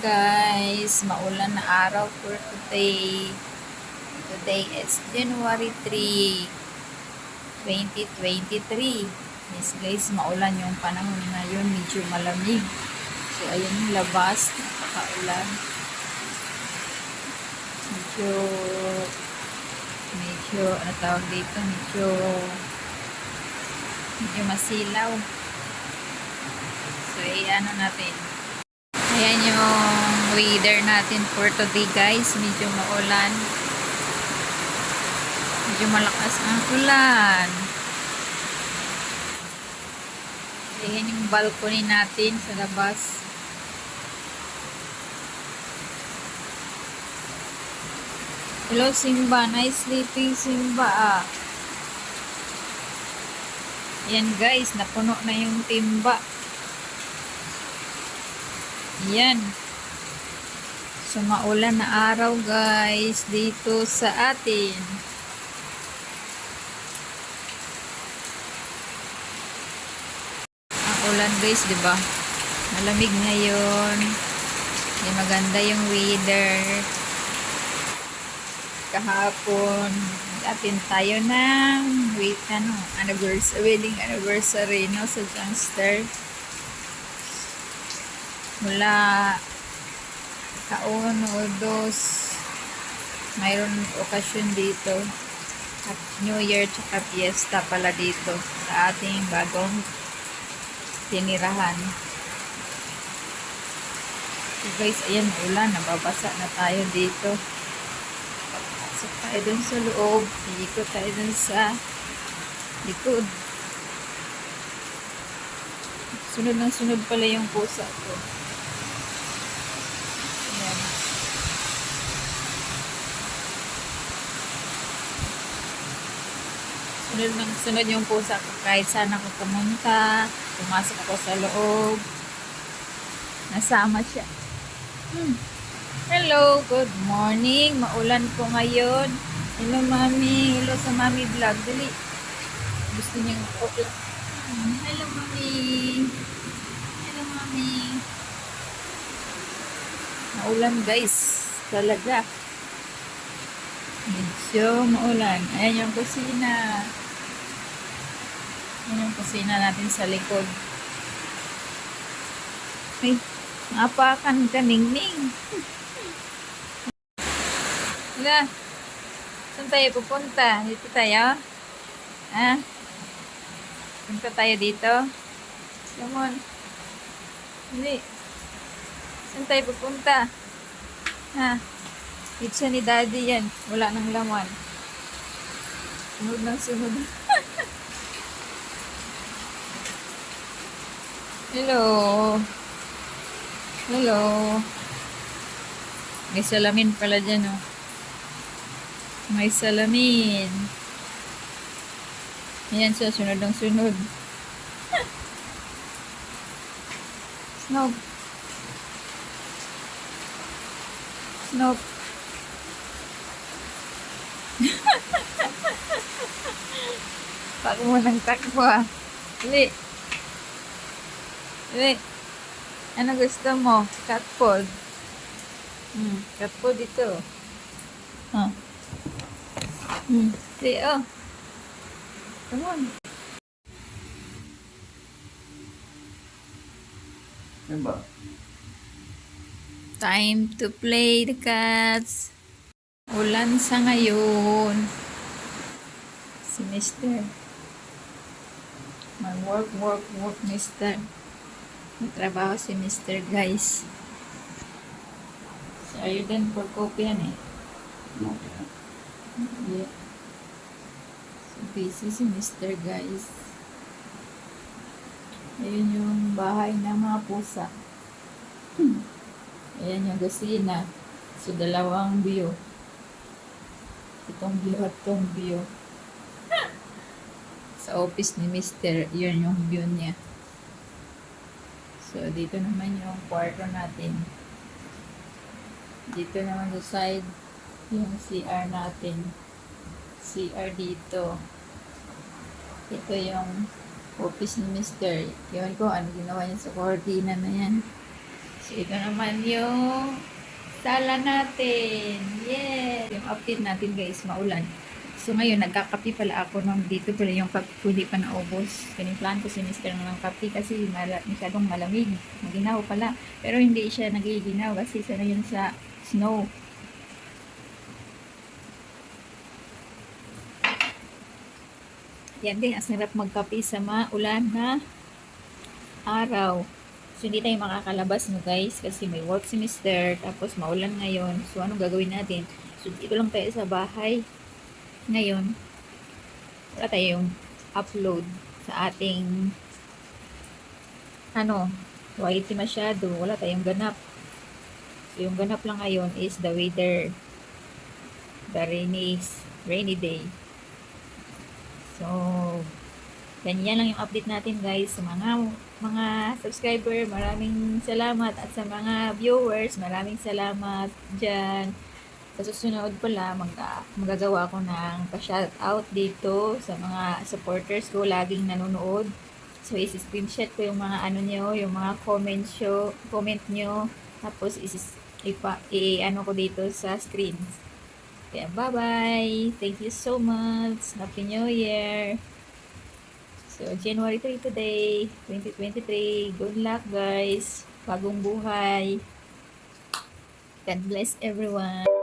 guys, maulan na araw for today. Today is January 3, 2023. Yes guys, maulan yung panahon ngayon, medyo malamig. So ayun yung labas, nakakaulan. Medyo ano tawag dito, medyo masilaw. So ano natin. Ayan yung weather natin for today guys. Medyo maulan. Medyo malakas ang ulan. Ayan yung balcony natin sa labas. Hello Simba. Nice sleeping Simba. Ayan guys. Napuno na yung timba. Yan. So, maulan na araw guys dito sa atin. Ang ulan guys, di ba? Malamig ngayon. Maganda yung weather. Kahapon, atin tayo ng wedding anniversary no, sa Youngster. Mula kaon o dos mayroon okasyon dito at New Year tsaka fiesta pala dito sa ating bagong tinirahan. So guys, ayan ulan, nababasa na tayo dito. Pasok tayo dun sa loob, ikot tayo dun sa likod. Sunod ng sunod pala yung pusa ko. Sunod yung pusa ko kahit saan ako pumunta. Pumasok ako sa loob. Nasama siya. Hello, good morning. Maulan po ngayon. Hello mami. Hello sa mami vlog. Dali. Gusto niya okay. Hello mami. Hello mami. Maulan guys. Talaga. Medyo maulan. Ayan yung kusina. Ayan yung kusina natin sa likod. Ay, napakan ka ningning. Wala. Saan tayo pupunta? Dito tayo? Ha? Punta tayo dito? Come on. Hindi. Saan tayo pupunta? Ha? Pizza ni daddy yan. Wala nang laman. Sunod ng sunod. Hello. Hello. May salamin pala dyan, oh. May salamin. Ayan siya, sunod ng sunod. Snob. Snob. Pak mo ng takbo, ah. Dili. Dili. Ano gusto mo? Cat food. Cat food ito. Oh. Dili, oh. Come on. Ano ba? Time to play the cats. Ulan sa ngayon. Si Mr. Work, Mr. May trabaho si Mr. guys. So, are you done for coffee yan eh? Okay. Yeah. So, busy si Mr. guys. Ayun yung bahay ng mga pusa. Ayan yung kusina. So, dalawang view. Itong view at itong view. Sa office ni Mr. Yun yung view niya. So, dito naman yung kwarto natin. Dito naman sa side, yung CR natin. CR dito. Ito yung office ni Mr. Yun ko, ano ginawa niya sa cortina na yan. So, ito naman yung sala natin. Yes! Yung update natin guys, maulan. So ngayon, nagkakape pala ako nung dito pala yung kape ko, hindi pa naubos. Piniplan ko si Mr. ng kape kasi masyadong malamig. Maginaw pala. Pero hindi siya nagiginaw kasi sana yun sa snow. Yan din, ang sarap magkape sa maulan na araw. So, hindi tayo makakalabas no guys kasi may work si Mr. Tapos maulan ngayon. So, anong gagawin natin? So, dito lang tayo sa bahay. Ngayon, wala tayong upload sa ating quality masyado. Wala tayong ganap. So, yung ganap lang ngayon is the weather. The rainy day. So, ganyan lang yung update natin guys sa mga subscriber, maraming salamat at sa mga viewers, maraming salamat dyan. Sa susunod pala, magagawa ko ng pa-shoutout dito sa mga supporters ko laging nanonood. So, isi-screenshot ko yung mga nyo, yung mga comment nyo. Tapos, i-ano ko dito sa screen. Kaya, bye-bye! Thank you so much! Happy New Year! So, January 3 today, 2023. Good luck, guys! Bagong buhay! God bless everyone!